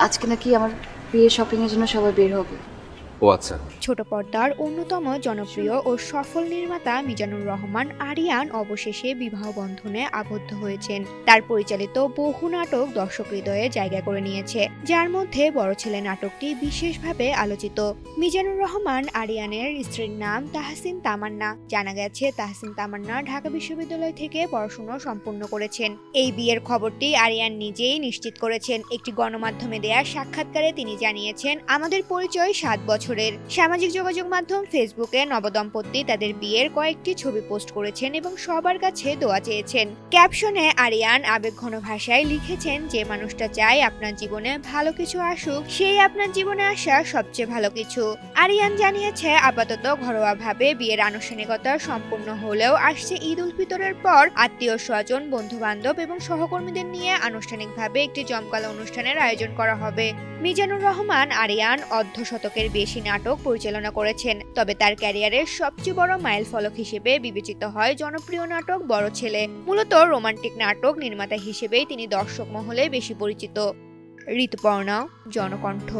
আজকে নাকি আমার বিয়ে শপিং এর জন্য সবাই বের হবে। ও আচ্ছা। ছোট পর্দার অন্যতম জনপ্রিয় ও সফল নির্মাতা মিজানুর রহমান আরিয়ান অবশেষে বিবাহ বন্ধনে আবদ্ধ হয়েছেন। তার পরিচালিত বহু নাটক দর্শক হৃদয়ে জায়গা করে নিয়েছে, যার মধ্যে বড় ছেলে নাটকটি বিশেষভাবে আলোচিত। মিজানুর রহমান আরিয়ানের স্ত্রীর নাম তাহসিন তামান্না। জানা গেছে তাহসিন তামান্না ঢাকা বিশ্ববিদ্যালয় থেকে পড়াশোনা সম্পূর্ণ করেছেন। এই বিয়ের খবরটি আরিয়ান নিজেই নিশ্চিত করেছেন। একটি গণমাধ্যমে দেয়া সাক্ষাৎকারে তিনি জানিয়েছেন, আমাদের পরিচয় 7 বছরের। সামাজিক যোগাযোগ মাধ্যম ফেসবুকে নবদম্পতি তাদের বিয়ের কয়েকটি ছবি পোস্ট করেছেন এবং সবার কাছে দোয়া চেয়েছেন। ক্যাপশনে আরিয়ান আবেগঘন ভাষায় লিখেছেন, যে মানুষটা চায় আপনার জীবনে ভালো কিছু আসুক, সেই আপনার জীবনে আসা সবচেয়ে ভালো কিছু। আরিয়ান জানিয়েছে, আপাতত ঘরোয়াভাবে বিয়ের আনুষ্ঠানিকতা সম্পূর্ণ হলেও আসছে ঈদ উল ফিতরের পর আত্মীয় স্বজন, বন্ধু বান্ধব এবং সহকর্মীদের নিয়ে আনুষ্ঠানিকভাবে একটি জমকালো অনুষ্ঠানের আয়োজন করা হবে। মিজানুর রহমান আরিয়ান অর্ধশতকের বেশি নাটক পরিচালনা করেছেন, তবে তার ক্যারিয়ারের সবচেয়ে বড় মাইলফলক হিসেবে বিবেচিত হয় জনপ্রিয় নাটক বড় ছেলে। মূলত রোমান্টিক নাটক নির্মাতা হিসেবেই তিনি দর্শক মহলে বেশি পরিচিত। ঋতুপর্ণা, জনকণ্ঠ।